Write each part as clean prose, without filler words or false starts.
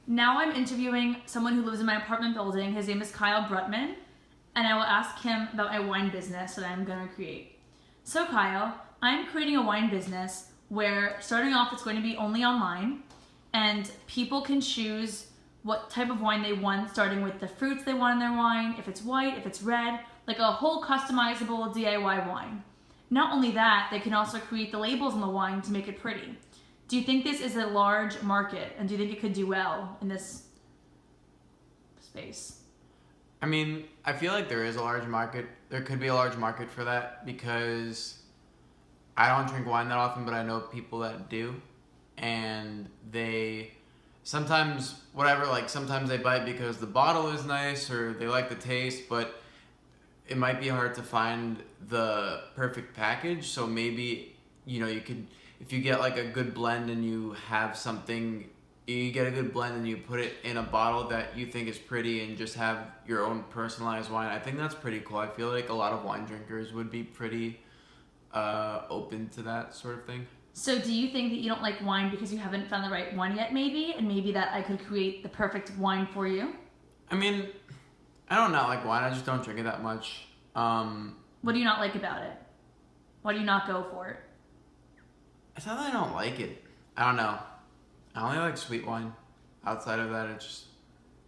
Now I'm interviewing someone who lives in my apartment building. His name is Kyle Brutman, and I will ask him about my wine business that I'm going to create. So Kyle, I'm creating a wine business where starting off it's going to be only online, and people can choose what type of wine they want, starting with the fruits they want in their wine, if it's white, if it's red, like a whole customizable DIY wine. Not only that, they can also create the labels on the wine to make it pretty. Do you think this is a large market, and do you think it could do well in this space? I mean, I feel like there is a large market. There could be a large market for that because I don't drink wine that often, but I know people that do. And they sometimes, sometimes they buy it because the bottle is nice or they like the taste, but it might be hard to find the perfect package. So maybe, you could, if you get like a good blend and you get a good blend and you put it in a bottle that you think is pretty and just have your own personalized wine. I think that's pretty cool. I feel like a lot of wine drinkers would be pretty open to that sort of thing. So do you think that you don't like wine because you haven't found the right one yet maybe? And maybe that I could create the perfect wine for you? I mean, I don't not like wine. I just don't drink it that much. What do you not like about it? Why do you not go for it? It's not that I don't like it. I don't know. I only like sweet wine. Outside of that, it just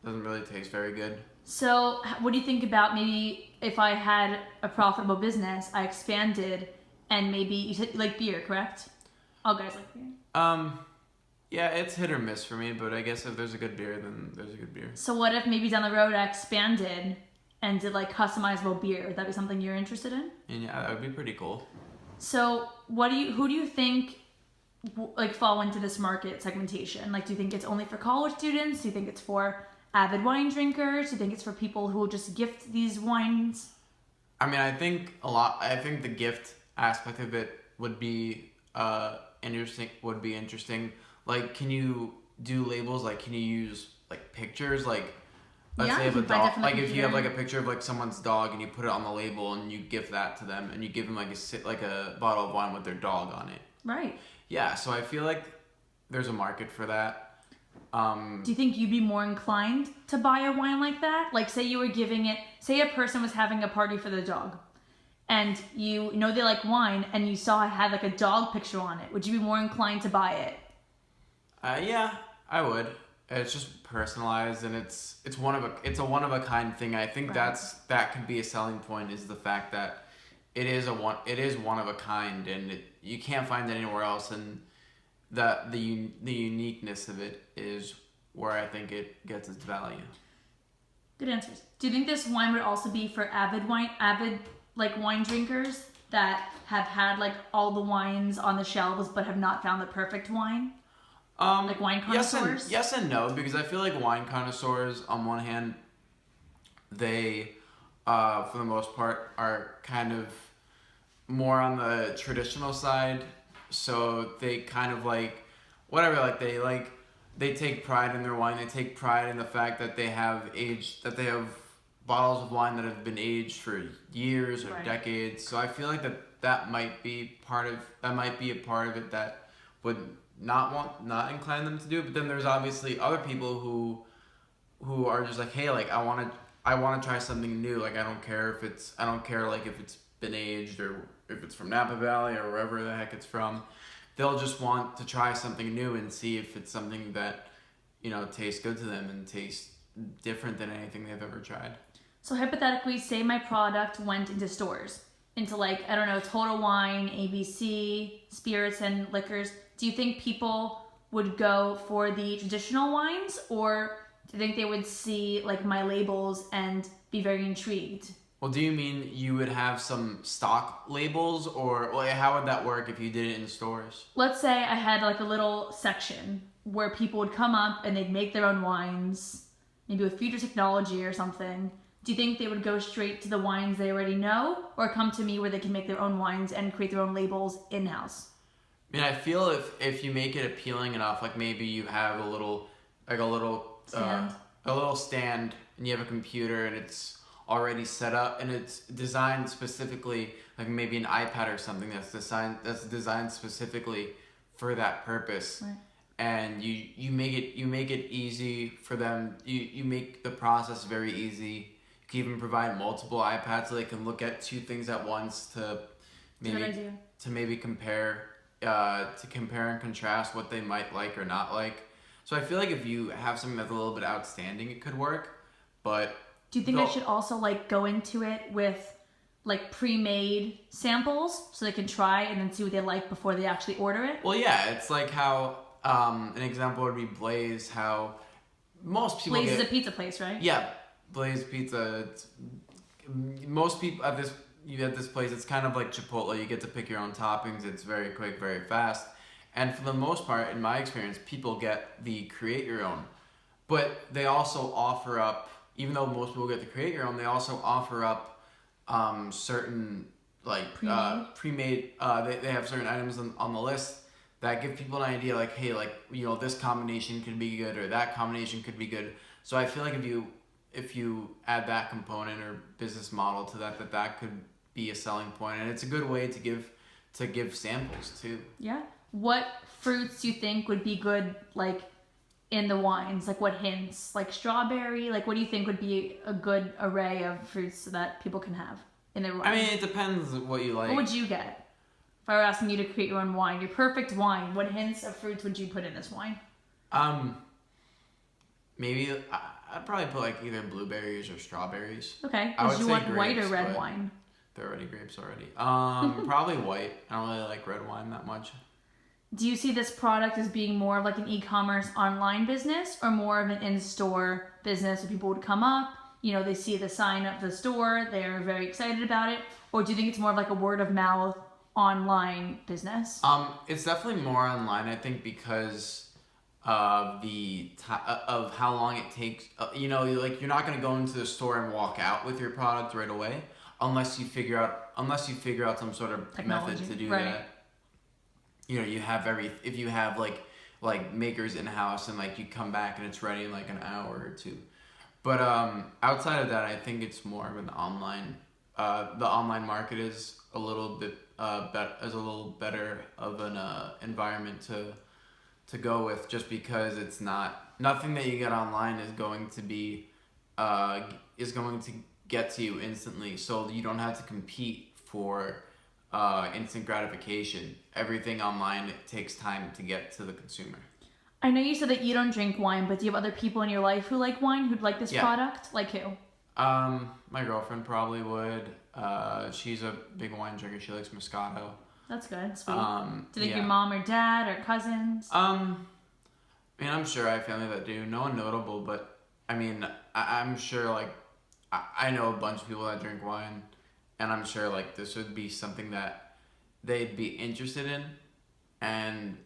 doesn't really taste very good. So what do you think about maybe if I had a profitable business, I expanded, and maybe you said you like beer, correct? All guys like beer. Yeah, it's hit or miss for me, but I guess if there's a good beer, then there's a good beer. So what if maybe down the road I expanded and did like customizable beer? Would that be something you're interested in? And yeah, that would be pretty cool. So who do you think like fall into this market segmentation? Like, do you think it's only for college students? Do you think it's for avid wine drinkers? Do you think it's for people who will just gift these wines? I mean, I think the gift aspect of it would be interesting. Like, can you do labels? Like, can you use like pictures? Like, let's say if a dog, like if you have like a picture of like someone's dog and you put it on the label and you gift that to them and you give them like a bottle of wine with their dog on it. Right. Yeah, so I feel like there's a market for that. Do you think you'd be more inclined to buy a wine like that? Like, say a person was having a party for the dog, and you know they like wine, and you saw it had like a dog picture on it. Would you be more inclined to buy it? Yeah, I would. It's just personalized, and it's a one of a kind thing. I think that could be a selling point, is the fact that it is one of a kind, and you can't find it anywhere else, and the uniqueness of it is where I think it gets its value. Good answers. Do you think this wine would also be for avid wine drinkers that have had like all the wines on the shelves but have not found the perfect wine? Like wine connoisseurs? Yes and no, because I feel like wine connoisseurs, on one hand, they, for the most part, are kind of more on the traditional side. So they kind of they take pride in their wine. They take pride in the fact that they have bottles of wine that have been aged for years or decades. So I feel like that might be a part of it that would not incline them to do it. But then there's obviously other people who are just like, hey, like I want to try something new. Like I don't care if it's been aged or if it's from Napa Valley or wherever the heck it's from. They'll just want to try something new and see if it's something that, tastes good to them and tastes different than anything they've ever tried. So hypothetically, say my product went into stores, into like, I don't know, Total Wine, ABC, spirits and liquors. Do you think people would go for the traditional wines, or do you think they would see like my labels and be very intrigued? Well, do you mean you would have some stock labels, or how would that work if you did it in stores? Let's say I had like a little section where people would come up and they'd make their own wines, maybe with future technology or something. Do you think they would go straight to the wines they already know, or come to me where they can make their own wines and create their own labels in-house? I mean, I feel if you make it appealing enough, like maybe you have a little stand, and you have a computer and it's already set up and it's designed specifically, like maybe an iPad or something that's designed specifically for that purpose. Right. and you make it easy for them. You make the process very easy. You can even provide multiple iPads so they can look at two things at once to maybe compare and contrast what they might like or not like. So I feel like if you have something that's a little bit outstanding, it could work. But do you think I should also like go into it with like pre-made samples so they can try and then see what they like before they actually order it? Well, yeah, it's like how an example would be Blaze. How most people Blaze is a pizza place, right? Yeah, Blaze Pizza. Most people at this place, it's kind of like Chipotle. You get to pick your own toppings. It's very quick, very fast, and for the most part, in my experience, people get the create your own, but they also offer up. Even though most people get the create your own, they also offer up certain like pre-made. They have certain items on the list that give people an idea, like, hey, like, you know, this combination could be good or that combination could be good. So I feel like if you add that component or business model to that could be a selling point, and it's a good way to give samples too. Yeah. What fruits do you think would be good, like, in the wines? Like, what hints? Like strawberry? Like, what do you think would be a good array of fruits that people can have in their wine? I mean, it depends what you like. What would you get? If I were asking you to create your own wine, your perfect wine, what hints of fruits would you put in this wine? Maybe I'd probably put like either blueberries or strawberries. Okay. Because you want grapes, white or red wine? They're already grapes already. Probably white. I don't really like red wine that much. Do you see this product as being more of like an e-commerce online business or more of an in-store business where people would come up, you know, they see the sign of the store, they're very excited about it? Or do you think it's more of like a word of mouth online business? It's definitely more online, I think, because of of how long it takes. You know, like, you're not going to go into the store and walk out with your product right away unless you figure out some sort of technology, method to do right. that. You know, if you have like makers in house and like you come back and it's ready in like an hour or two. But outside of that, I think it's more of an online. The online market is a little bit better of an environment to go with, just because it's nothing that you get online is going to get to you instantly. So you don't have to compete for instant gratification. Everything online, it takes time to get to the consumer. I know you said that you don't drink wine, but do you have other people in your life who like wine, who'd like this product? Like who? My girlfriend probably would. She's a big wine drinker. She likes Moscato. That's good. Sweet. Do you think your mom or dad or cousins? I mean, I'm sure I have family that do. No one notable, but I mean, I'm sure, like, I know a bunch of people that drink wine, and I'm sure, like, this would be something that they'd be interested in, and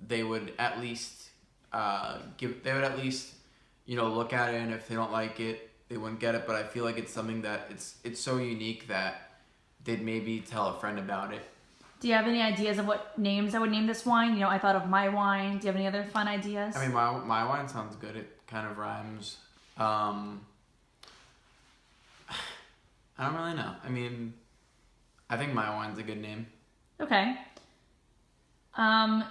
they would at least you know, look at it, and if they don't like it, they wouldn't get it. But I feel like it's something that it's so unique that they'd maybe tell a friend about it. Do you have any ideas of what names I would name this wine? You know, I thought of my wine. Do you have any other fun ideas? I mean, my wine sounds good. It kind of rhymes. I don't really know. I mean, I think my wine's a good name. Okay.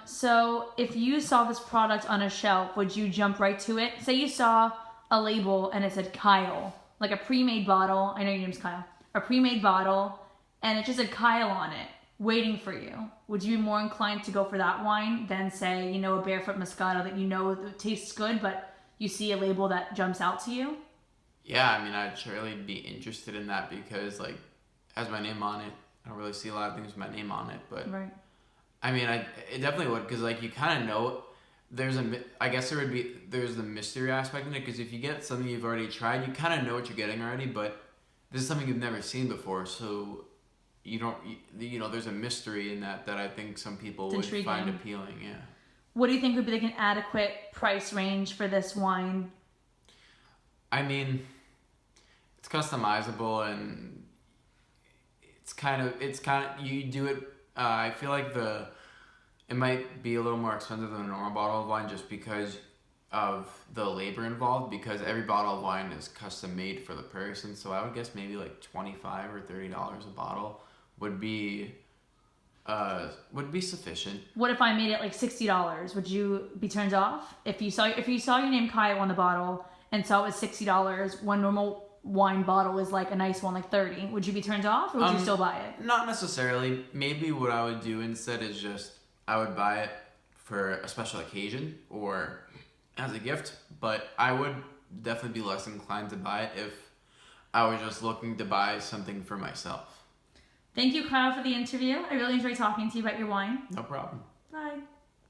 So if you saw this product on a shelf, would you jump right to it? Say you saw a label and it said Kyle, like a pre-made bottle. I know your name's Kyle. A pre-made bottle, and it just said Kyle on it, waiting for you. Would you be more inclined to go for that wine than, say, you know, a Barefoot Moscato that you know tastes good, but you see a label that jumps out to you? Yeah, I mean, I'd surely be interested in that because, like, it has my name on it. I don't really see a lot of things with my name on it, but right. I mean, it definitely would, because, like, you kind of know. There's the mystery aspect in it, because if you get something you've already tried, you kind of know what you're getting already, but this is something you've never seen before, so you know, there's a mystery in that I think some people would find appealing. Yeah. What do you think would be like an adequate price range for this wine? I mean, it's customizable, and it's kind of you do it. I feel like it might be a little more expensive than a normal bottle of wine, just because of the labor involved, because every bottle of wine is custom made for the person. So I would guess maybe like $25 or $30 a bottle would be would be sufficient. What if I made it like $60? Would you be turned off if you saw your name Kyle on the bottle and saw it was $60? One normal wine bottle is like a nice one, like 30. Would you be turned off, or would you still buy it? Not necessarily. Maybe what I would do instead is just I would buy it for a special occasion or as a gift, but I would definitely be less inclined to buy it if I was just looking to buy something for myself. Thank you, Kyle, for the interview. I really enjoyed talking to you about your wine. No problem. Bye.